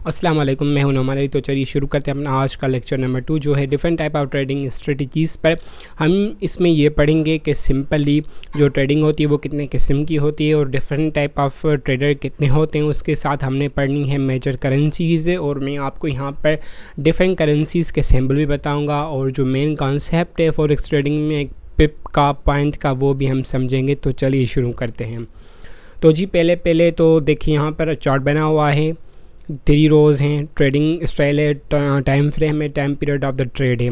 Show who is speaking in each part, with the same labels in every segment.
Speaker 1: अस्सलाम वालेकुम, मैं हूं नौमान अली। तो चलिए शुरू करते हैं अपना आज का लेक्चर नंबर 2 जो है different type of trading strategies पर। हम इसमें ये पढ़ेंगे कि सिंपली जो ट्रेडिंग होती है वो कितने किस्म की होती है और डिफरेंट टाइप ऑफ ट्रेडर कितने होते हैं। उसके साथ हमने पढ़नी है मेजर करेंसीज़ और मैं आपको यहाँ पर डिफरेंट करेंसीज़ के सिंबल भी बताऊँगा और जो मेन कॉन्सेप्ट है फॉरेक्स ट्रेडिंग में पिप का पॉइंट का वो भी हम समझेंगे। तो चलिए शुरू करते हैं। तो जी पहले तो देखिए यहाँ पर चार्ट बना हुआ है, 3 रोज़ हैं, ट्रेडिंग स्टाइल है, टाइम फ्रेम है, time period of the trade है।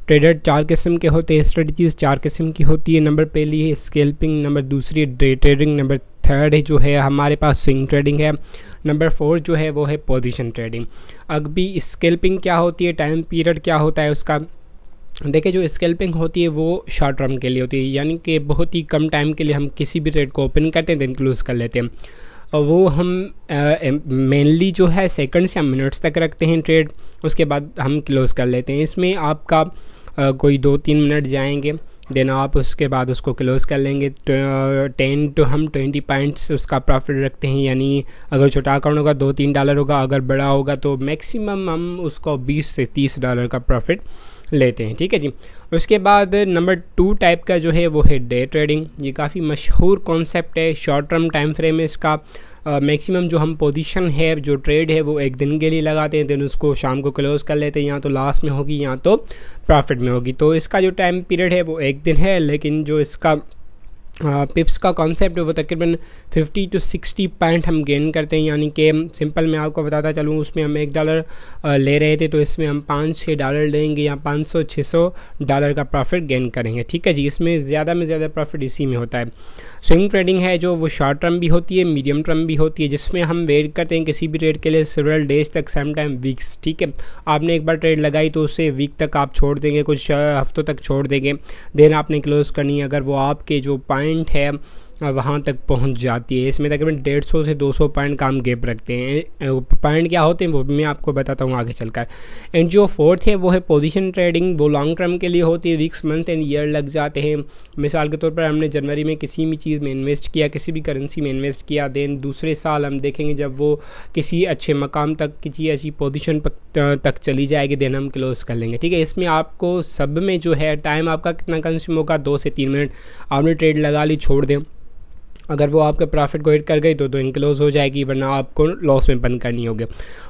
Speaker 1: ट्रेडर 4 किस्म के होते हैं, स्ट्रेटजीज़ 4 किस्म की होती है। नंबर पहली है स्कैल्पिंग, नंबर दूसरी है डे ट्रेडिंग, नंबर थर्ड है जो है हमारे पास स्विंग ट्रेडिंग है, नंबर 4 जो है वो है पोजीशन ट्रेडिंग। अब भी स्कैल्पिंग क्या होती है, टाइम पीरियड क्या होता है उसका, देखिए जो स्कैल्पिंग होती है वो शॉर्ट टर्म के लिए होती है, यानी कि बहुत ही कम टाइम के लिए हम किसी भी ट्रेड को ओपन करते हैं देन क्लोज़ कर लेते हैं। और वो हम मेनली जो है सेकंड्स या मिनट्स तक रखते हैं ट्रेड, उसके बाद हम क्लोज़ कर लेते हैं। इसमें आपका कोई 2-3 मिनट जाएंगे देन आप उसके बाद उसको क्लोज़ कर लेंगे। 10 to हम 20 पॉइंट्स उसका प्रॉफिट रखते हैं, यानी अगर छोटा अकाउंट होगा $2-3 होगा, अगर बड़ा होगा तो मैक्सिमम हम उसको $20 से $30 का प्रॉफिट लेते हैं। ठीक है जी। उसके बाद नंबर 2 टाइप का जो है वो है डे ट्रेडिंग। ये काफ़ी मशहूर कॉन्सेप्ट है, शॉर्ट टर्म टाइम फ्रेम है इसका। मैक्सिमम जो हम पोजीशन है, जो ट्रेड है वो एक दिन के लिए लगाते हैं, देन उसको शाम को क्लोज़ कर लेते हैं, या तो लॉस में होगी या तो प्रॉफिट में होगी। तो इसका जो टाइम पीरियड है वो एक दिन है, लेकिन जो इसका पिप्स का कॉन्सेप्ट है वो तकरीबन 50 to 60 पॉइंट हम गेन करते हैं। यानी कि सिंपल मैं आपको बताता चलूँ, उसमें हम $1 ले रहे थे तो इसमें हम $5-6 लेंगे या $500-600 का प्रॉफिट गेन करेंगे। ठीक है जी, इसमें ज़्यादा में ज़्यादा प्रॉफिट इसी में होता है। स्विंग ट्रेडिंग है जो वो शॉर्ट टर्म भी होती है, मीडियम टर्म भी होती है, जिसमें हम वेट करते हैं किसी भी ट्रेड के लिए सेवरल डेज तक, सम टाइम वीक्स। ठीक है, आपने एक बार ट्रेड लगाई तो उसे वीक तक आप छोड़ देंगे, कुछ हफ्तों तक छोड़ देंगे, देन आपने क्लोज़ करनी है। अगर वो आपके जो पॉइंट है वहाँ तक पहुँच जाती है, इसमें तकरीबन 150 से 200 पॉइंट का हम गैप रखते हैं। पॉइंट क्या होते हैं वो भी मैं आपको बताता हूँ आगे चलकर। एंड जो फोर्थ है वो है पोजीशन ट्रेडिंग, वो लॉन्ग टर्म के लिए होती है, वीक्स मंथ एंड ईयर लग जाते हैं। मिसाल के तौर पर हमने जनवरी में किसी भी चीज़ में इन्वेस्ट किया, किसी भी करेंसी में इन्वेस्ट किया, देन दूसरे साल हम देखेंगे जब वो किसी अच्छे मकाम तक, किसी ऐसी पोजीशन तक चली जाएगी, देन हम क्लोज़ कर लेंगे। ठीक है, इसमें आपको सब में जो है टाइम आपका कितना कंज्यूम होगा, 2 से 3 मिनट। आपने ट्रेड लगा ली, छोड़ दें, अगर वो आपके प्रॉफिट को हिट कर गई तो इनक्लोज हो जाएगी, वरना आपको लॉस में बंद करनी होगी।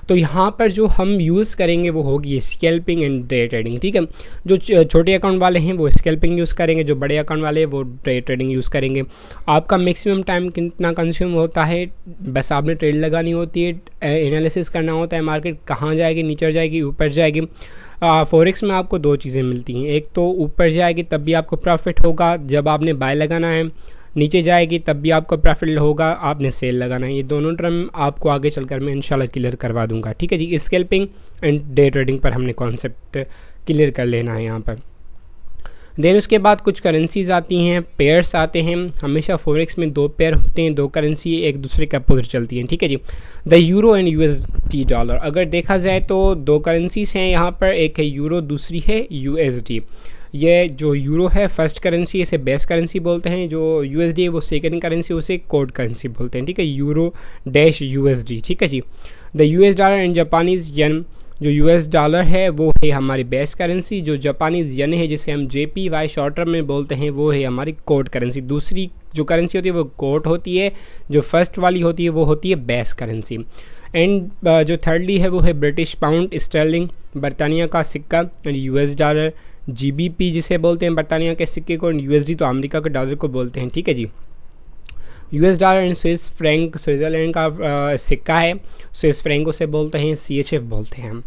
Speaker 1: तो यहाँ पर जो हम यूज़ करेंगे वो होगी स्कैल्पिंग एंड डे ट्रेडिंग। ठीक है, जो छोटे अकाउंट वाले हैं वो स्कैल्पिंग यूज़ करेंगे, जो बड़े अकाउंट वाले हैं वो डे ट्रेडिंग यूज़ करेंगे। आपका मैक्सिमम टाइम कितना कंज्यूम होता है, बस आपने ट्रेड लगानी होती है, एनालिसिस करना होता है मार्केट कहाँ जाएगी, नीचे जाएगी, ऊपर जाएगी। फॉरेक्स में आपको 2 चीज़ें मिलती हैं, एक तो ऊपर जाएगी तब भी आपको प्रॉफिट होगा जब आपने बाय लगाना है, नीचे जाएगी तब भी आपको प्रॉफिट होगा आपने सेल लगाना है। ये दोनों टर्म आपको आगे चलकर मैं इंशाल्लाह क्लियर करवा दूंगा। ठीक है जी, स्कैल्पिंग एंड डे ट्रेडिंग पर हमने कॉन्सेप्ट क्लियर कर लेना है यहाँ पर। देन उसके बाद कुछ करेंसीज आती हैं, पेयर्स आते हैं। हमेशा फॉरेक्स में 2 पेयर होते हैं, 2 करेंसी एक दूसरे के अपोजिट चलती हैं। ठीक है जी, the euro and USD dollar. अगर देखा जाए तो 2 करेंसीज हैं यहाँ पर, एक है यूरो, दूसरी है USD। ये जो यूरो है फर्स्ट करेंसी, इसे बेस करेंसी बोलते हैं, जो USD है वो सेकंड करेंसी, उसे कोड करेंसी बोलते हैं। ठीक है, यूरो डैश USD। ठीक है जी, the US dollar and Japanese yen. जो US डॉलर है वो है हमारी बेस करेंसी, जो जापानीज़ येन है जिसे हम JPY शॉर्ट टर्म में बोलते हैं वो है हमारी कोड करेंसी। दूसरी जो करेंसी होती है वो कोड होती है, जो फर्स्ट वाली होती है वो होती है बेस करेंसी। एंड जो थर्डली है वो है ब्रिटिश पाउंड स्टर्लिंग, बरतानिया का सिक्का, एंड US डॉलर, GBP जिसे बोलते हैं बरतानिया के सिक्के को, USD तो अमेरिका के डॉलर को बोलते हैं। ठीक है जी, US dollar and Swiss franc Switzerland का सिक्का है, स्विस फ्रैंक उसे बोलते हैं, CHF बोलते हैं हम।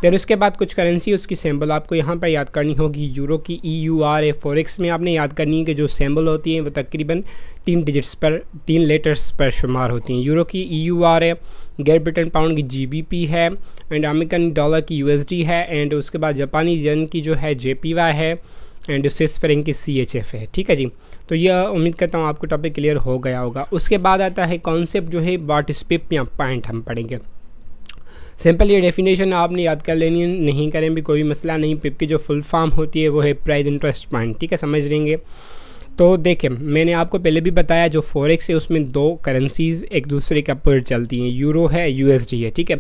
Speaker 1: देन उसके बाद कुछ करेंसी उसकी सिंबल आपको यहाँ पर याद करनी होगी। यूरो की EUR है, फॉरेक्स में आपने याद करनी है कि जो सिंबल होती हैं वो तकरीबन 3 डिजिट्स पर, 3 लेटर्स पर शुमार होती हैं। यूरो की EUR है, ग्रेट ब्रिटेन पाउंड की GBP है, एंड अमेरिकन डॉलर की USD है, एंड उसके बाद जापानी येन की जो है JPY है, एंड स्विस फ्रैंक की CHF है। ठीक है जी, तो यह उम्मीद करता हूँ आपको टॉपिक क्लियर हो गया होगा। उसके बाद आता है कॉन्सेप्ट जो है व्हाट इज पिप या पॉइंट, हम पढ़ेंगे। सिंपल ये डेफिनेशन आपने याद कर लेनी है, नहीं करें भी कोई मसला नहीं। पिप की जो फुल फॉर्म होती है वो है प्राइस इंटरेस्ट पॉइंट। ठीक है, समझ लेंगे। तो देखें, मैंने आपको पहले भी बताया जो फॉरेक्स है उसमें 2 करेंसीज़ एक दूसरे के ऊपर चलती हैं, यूरो है, USD है। ठीक है,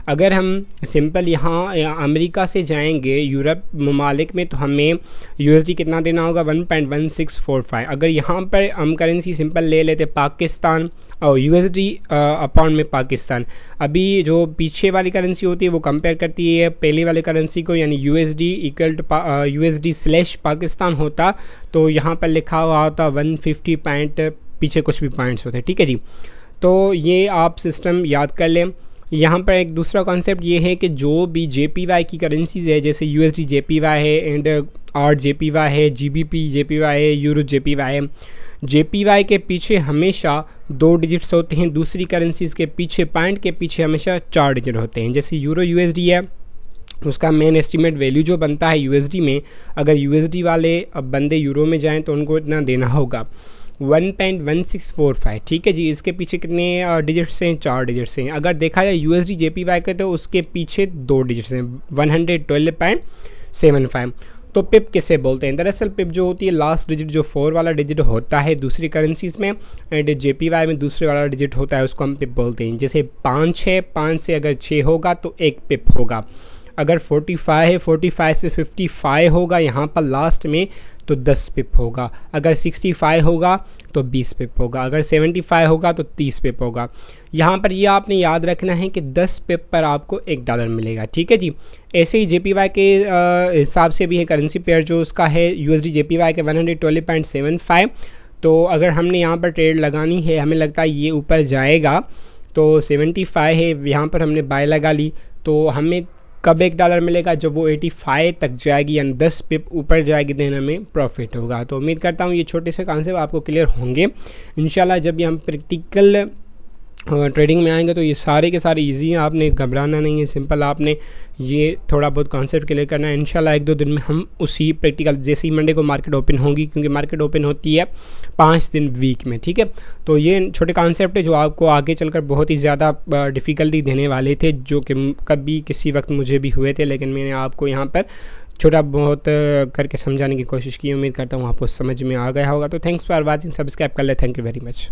Speaker 1: अगर हम सिंपल यहाँ अमेरिका से जाएंगे यूरोप ममालिक में तो हमें USD कितना देना होगा 1.1645। अगर यहाँ पर हम करेंसी सिंपल ले लेते पाकिस्तान और USD अपॉन में पाकिस्तान, अभी जो पीछे वाली करेंसी होती है वो कंपेयर करती है पहले वाले करेंसी को, यानी USD इक्वल टू USD/पाकिस्तान होता तो यहाँ पर लिखा हुआ होता 150 पॉइंट, पीछे कुछ भी पॉइंट्स होते, ठीक है जी। तो ये आप सिस्टम याद कर लें। यहाँ पर एक दूसरा कॉन्सेप्ट ये है कि जो भी JPY की करेंसीज़ है, जैसे USD JPY है एंड ARD JPY है, GBP JPY है, यूरो JPY है, JPY के पीछे हमेशा 2 डिजिट्स होते हैं, दूसरी करेंसीज़ के पीछे पॉइंट के पीछे हमेशा 4 डिजिट होते हैं। जैसे यूरो USD है, उसका मेन एस्टीमेट वैल्यू जो बनता है USD में, अगर USD वाले अब बंदे यूरो में जाएँ तो उनको इतना देना होगा 1.1645, ठीक है जी। इसके पीछे कितने डिजिट्स हैं? 4 डिजिट्स हैं। अगर देखा जाए USD JPY के तो उसके पीछे 2 डिजिट्स हैं 112.75। तो पिप किसे बोलते हैं? दरअसल पिप जो होती है लास्ट डिजिट, जो 4 वाला डिजिट होता है दूसरी करेंसीज़ में, एंड JPY में दूसरे वाला डिजिट होता है, उसको हम पिप बोलते हैं। जैसे 5 है, 5 से अगर 6 होगा तो 1 पिप होगा। अगर 45 है, 45 से 55 होगा यहाँ पर लास्ट में तो 10 पिप होगा। अगर 65 होगा तो 20 पिप होगा। अगर 75 होगा तो 30 पिप होगा। यहाँ पर ये आपने याद रखना है कि 10 पिप पर आपको $1 मिलेगा, ठीक है जी। ऐसे ही JPY के हिसाब से भी है करेंसी पेयर जो उसका है USD JPY के 112.75। तो अगर हमने यहाँ पर ट्रेड लगानी है, हमें लगता है ये ऊपर जाएगा तो 75 है, यहाँ पर हमने बाय लगा ली, तो हमें कब $1 मिलेगा? जब वो 85 तक जाएगी, यानी 10 पिप ऊपर जाएगी, देन हमें प्रॉफिट होगा। तो उम्मीद करता हूँ ये छोटे से कॉन्सेप्ट आपको क्लियर होंगे इंशाल्लाह। जब भी हम प्रैक्टिकल ट्रेडिंग में आएंगे तो ये सारे के सारे इजी हैं, आपने घबराना नहीं है, सिंपल आपने ये थोड़ा बहुत कॉन्सेप्ट क्लियर करना है। इंशाल्लाह 1-2 दिन में हम उसी प्रैक्टिकल, जैसे ही मंडे को मार्केट ओपन होगी, क्योंकि मार्केट ओपन होती है 5 दिन वीक में, ठीक है। तो ये छोटे कॉन्सेप्ट है जो आपको आगे चलकर बहुत ही ज़्यादा डिफ़िकल्टी देने वाले थे, जो कि कभी किसी वक्त मुझे भी हुए थे, लेकिन मैंने आपको यहाँ पर छोटा बहुत करके समझाने की कोशिश की। उम्मीद करता हूँ आपको समझ में आ गया होगा। तो थैंक्स फॉर वाचिंग, सब्सक्राइब कर ले। Thank you very much.